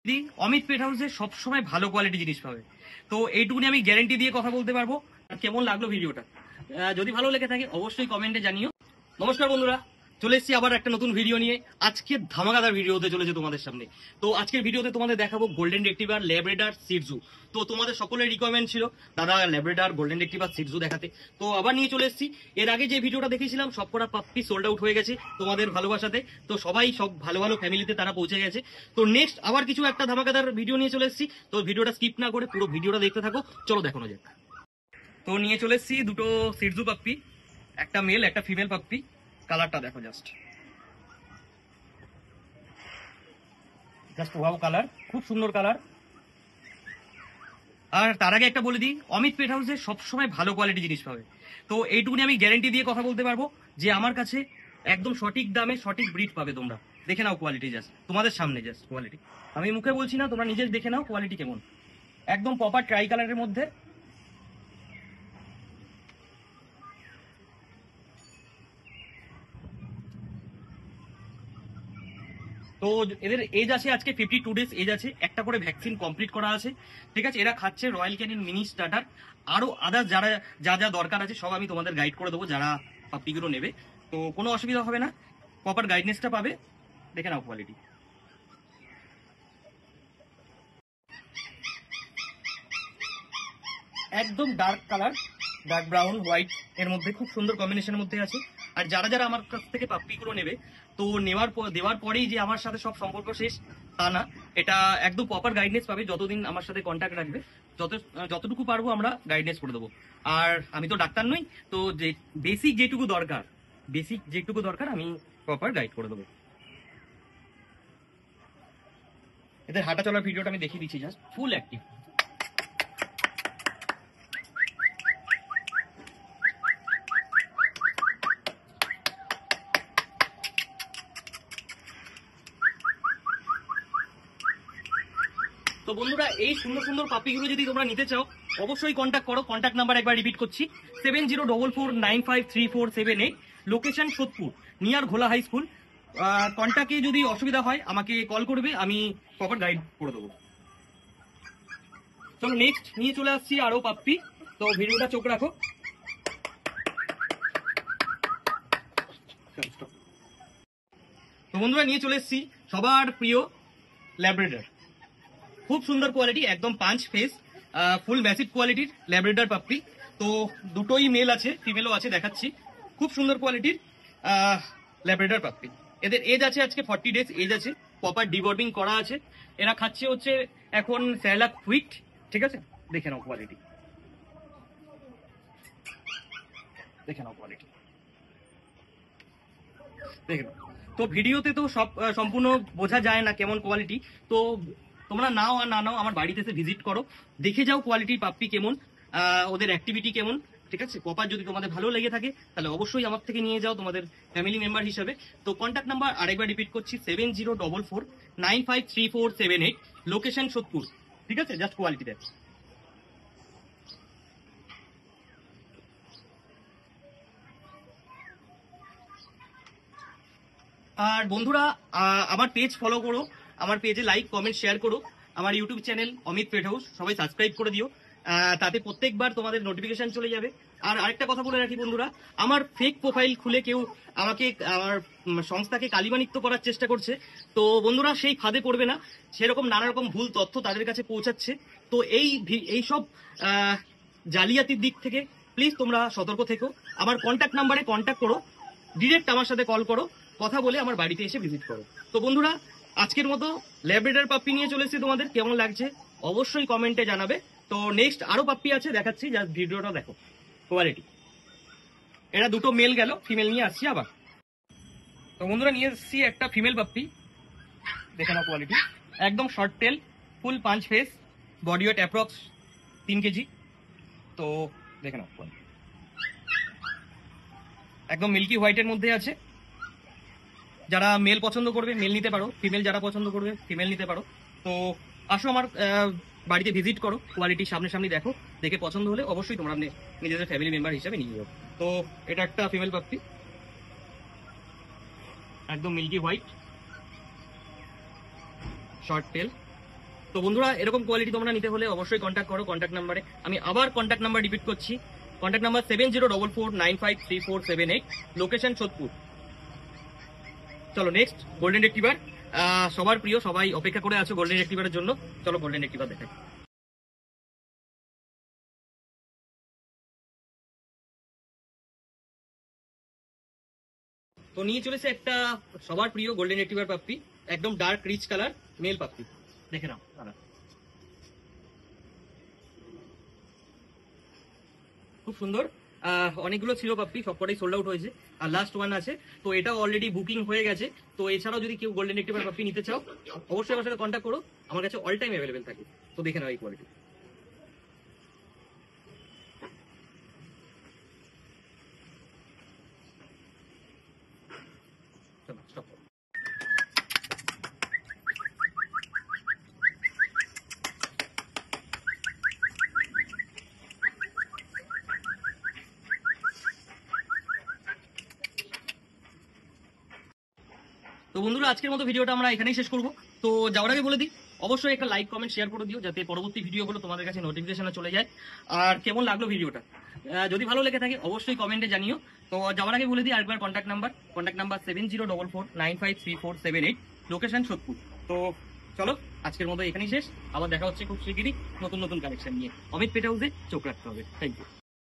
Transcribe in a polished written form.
অমিত পেট হাউসে সবসময় ভালো কোয়ালিটি জিনিস পাবে। তো এইটুকুনি আমি গ্যারেন্টি দিয়ে কথা বলতে পারবো। কেমন লাগলো ভিডিওটা যদি ভালো লেগে থাকে অবশ্যই কমেন্টে জানিও। নমস্কার বন্ধুরা, চলে এসেছি আবার একটা নতুন ভিডিও নিয়ে। আজকে ধামাকাদার ভিডিও হতে চলেছে তোমাদের সামনে। তো আজকের ভিডিওতে তোমাদের দেখাবো গোল্ডেন রেট্রিভার, ল্যাব্রাডর, শিটজু। তো তোমাদের সকলের রিকোয়ারমেন্ট ছিল দাদা ল্যাব্রাডর, গোল্ডেন রেট্রিভার, শিটজু দেখাতে। তো আবার নিয়ে চলে এসেছি। এর আগে যে ভিডিওটা দেখেছিলাম সবকটা পাপ্পি সোল্ড আউট হয়ে গেছে তোমাদের ভালোবাসাতে। তো সবাই সব ভালো ভালো ফ্যামিলিতে তারা পৌঁছে গেছে। তো নেক্সট আবার কিছু একটা ধামাকাদার ভিডিও নিয়ে চলে এসেছি। তো ভিডিওটা স্কিপ না করে পুরো ভিডিওটা দেখতে থাকো, চলো দেখানো যাক। তো নিয়ে চলে এসেছি দুটো শিটজু পাপ্পি, একটা মেল একটা ফিমেল পাপ্পি। কালারটা দেখো, জাস্ট ওয়াও কালার, খুব সুন্দর কালার। আর তার আগে একটা বলে দিই, অমিত পেট হাউসে সবসময় ভালো কোয়ালিটি জিনিস পাবে। তো এইটুকুনি আমি গ্যারেন্টি দিয়ে কথা বলতে পারবো যে আমার কাছে একদম সঠিক দামে সঠিক ব্রিড পাবে। তোমরা দেখে নাও কোয়ালিটি, জাস্ট তোমাদের সামনে জাস্ট কোয়ালিটি। আমি মুখে বলছি না, তোমরা নিজে দেখে নাও কোয়ালিটি কেমন। একদম প্রপার ট্রাই কালারের মধ্যে। তো এদের এজ আছে আজকে 52 ডেজ এজ আছে, একটা করে ভ্যাকসিন কমপ্লিট করা আছে। ঠিক আছে, এরা খাচ্ছে রয়্যাল ক্যানিন মিনি স্টার্টার। আরো আদার্স যারা যা যা দরকার আছে সব আমি তোমাদের গাইড করে দেবো, যারা পাপ্পিগুলো নেবে। তো কোনো অসুবিধা হবে না, প্রপার গাইডনেসটা পাবে। দেখে নাও কোয়ালিটি। একদম dark colour, dark brown white এর মধ্যে খুব সুন্দর কম্বিনেশনের মধ্যে আছে। আর যারা যারা আমার কাছ থেকে পাপ্পিগুলো নেবে, তো দেওয়ার পরেই যে আমার সাথে সব সম্পর্ক শেষ তা না। এটা একদম প্রপার গাইডনেস পাবে যতদিন আমার সাথে কন্ট্যাক্ট রাখবে। যতটুকু পারবো আমরা গাইডনেস করে দেবো। আর আমি তো ডাক্তার নই, তো যে বেসিক যেটুকু দরকার আমি প্রপার গাইড করে দেবো। এদের হাঁটা চলার ভিডিওটা আমি দেখিয়ে দিচ্ছি, জাস্ট ফুল অ্যাক্টিভ। তো বন্ধুরা, এই সুন্দর সুন্দর পাপিগুলো যদি তোমরা নিতে চাও অবশ্যই কন্ট্যাক্ট করো। কন্ট্যাক্ট নাম্বার একবার রিপিট করছি, 7044953478। লোকেশন সোদপুর, নিয়ার ঘোলা হাই স্কুল। কন্ট্যাক্টে যদি অসুবিধা হয় আমাকে কল করবে, আমি প্রপার গাইড করে দেবো। চলো নেক্সট নিয়ে চলে আসছি আরো পাপ্পি। তো ভিডিওটা চোখ রাখো। তো বন্ধুরা, নিয়ে চলে এসছি সবার প্রিয় ল্যাব্রাডর। খুব সুন্দর কোয়ালিটি, একদম পাঁচ ফেস, ফুল ম্যাসিভ কোয়ালিটির ল্যাব্রাডর পাপ্পি। তো দুটোই মেল আছে, ফিমেলও আছে, দেখাচ্ছি। খুব সুন্দর কোয়ালিটির ল্যাব্রাডর পাপ্পি। এদের এজ আছে আজকে 40 ডেজ এজ আছে, প্রপার ডিবর্মিং করা আছে। এরা খাচ্ছে হচ্ছে এখন স্যালাক হুইট। ঠিক আছে, দেখে নাও কোয়ালিটি, দেখে নাও কোয়ালিটি, দেখে নাও। তো ভিডিওতে তো সব সম্পূর্ণ বোঝা যায় না কেমন কোয়ালিটি। তো তোমরা নাও আর না নাও, আমার বাড়িতে এসে ভিজিট করো, দেখে যাও কোয়ালিটির পাপ্পি কেমন, ওদের অ্যাক্টিভিটি কেমন। ঠিক আছে, প্রপার যদি তোমাদের ভালো লেগে থাকে তাহলে অবশ্যই আমার থেকে নিয়ে যাও তোমাদের ফ্যামিলি মেম্বার হিসাবে। তো কন্ট্যাক্ট নাম্বার আরেকবার রিপিট করছি, 7044953478। লোকেশন সোদপুর। ঠিক আছে, জাস্ট কোয়ালিটি দেখ। আর বন্ধুরা, আমার পেজ ফলো করো, আমার পেজে লাইক কমেন্ট শেয়ার করো। আমার YouTube channel Amit pet house সবাই সাবস্ক্রাইব করে দিও, তাতে প্রত্যেকবার তোমাদের নোটিফিকেশন চলে যাবে। আর আরেকটা কথা বলে রাখি বন্ধুরা, আমার ফেক প্রোফাইল খুলে কেউ আমাকে আমার সংস্থাকে কালিমানিত্য করার চেষ্টা করছে। তো বন্ধুরা, সেই ফাঁদে পড়বে না। সেরকম নানা রকম ভুল তথ্য তাদের কাছে পৌঁছাচ্ছে। তো এই সব জালিয়াতির দিক থেকে প্লিজ তোমরা সতর্ক থেকো। আমার কন্ট্যাক্ট নাম্বারে কন্ট্যাক্ট করো, ডিরেক্ট আমার সাথে কল করো, কথা বলে আমার বাড়িতে এসে ভিজিট করো। তো বন্ধুরা, আজকের মতো ল্যাব্রাডর পাপ্পি নিয়ে চলে এসেছি। তোমাদের কেমন লাগছে অবশ্যই কমেন্টে জানাবে। তো নেক্সট আরো পাপ্পি আছে, দেখাচ্ছি, জাস্ট ভিডিওটা দেখো কোয়ালিটি। এরা দুটো মেল গেল, ফিমেল নিয়ে আসছি আবার। তো বন্ধুরা, নিয়ে এসেছি একটা ফিমেল পাপ্পি, দেখে নাও কোয়ালিটি। একদম শর্ট টেল, ফুল পাঁচ face, body weight approx 3 KG. তো দেখে নাও কোয়ালিটি, একদম মিল্কি হোয়াইটের মধ্যে আছে। যারা মেল পছন্দ করবে মেল নিতে পারো, ফিমেল যারা পছন্দ করবে ফিমেল নিতে পারো। তো আসো আমার বাড়িতে ভিজিট করো, কোয়ালিটি সামনে দেখো, দেখে পছন্দ হলে অবশ্যই তোমরা নিজেদের ফ্যামিলি মেম্বার হিসেবে নিয়ে যাও। তো এটা একটা ফিমেল পাপ্পি, একদম মিল্কি হোয়াইট, শর্ট টেল, তো বন্ধুরা, এরকম কোয়ালিটি তোমরা নিতে হলে অবশ্যই কন্ট্যাক্ট করো কন্ট্যাক্ট নাম্বারে। আমি আবার কন্ট্যাক্ট নাম্বার রিপিট করছি, কন্ট্যাক্ট নাম্বার 7044953478, লোকেশন সোদপুর। চলো নেক্সট গোল্ডেন রেক্টিভার, সবার প্রিয়, সবাই অপেক্ষা করে আছো গোল্ডেন রেক্টিভারের জন্য। চলো গোল্ডেন রেক্টিভার দেখাই। তো নিয়ে চলেছে একটা সবার প্রিয় গোল্ডেন রেক্টিভার পাপ্পি, একদম dark rich colour male puppy. দেখে নাও দাদা, খুব সুন্দর। অনেকগুলো ছিল পাপ্পি, সবকটাই সোল্ড আউট হয়েছে, আর লাস্ট ওয়ান আছে। তো এটাও অলরেডি বুকিং হয়ে গেছে। তো এছাড়াও যদি কেউ গোল্ডেন রেক্টিভার পাপ্পি নিতে চাও, অবশ্যই আমার সাথে কন্ট্যাক্ট করো, আমার কাছে অল টাইম অ্যাভেলেবেল থাকে। তো দেখে নাও এই কোয়ালিটি। চলো স্টপ। তো বন্ধুরা, আজকের মতো ভিডিওটা আমরা এখানেই শেষ করব। তো যাওয়ার আগে বলে দিই, অবশ্যই একটা লাইক কমেন্ট শেয়ার করে দিও, যাতে পরবর্তী ভিডিওগুলো তোমাদের কাছে নোটিফিকেশনে চলে যায়। আর কেমন লাগলো ভিডিওটা, যদি ভালো লেগে থাকে অবশ্যই কমেন্টে জানিও। তো যাওয়ার আগে বলে দিই আরেকবার কন্ট্যাক্ট নাম্বার 7044953478, লোকেশন সোদপুর। তো চলো আজকের মতো এখানেই শেষ, আবার দেখা হচ্ছে খুব শিগগিরই নতুন নতুন কালেকশন নিয়ে। অমিত পেট হাউসে চোখ রাখতে হবে। Thank you.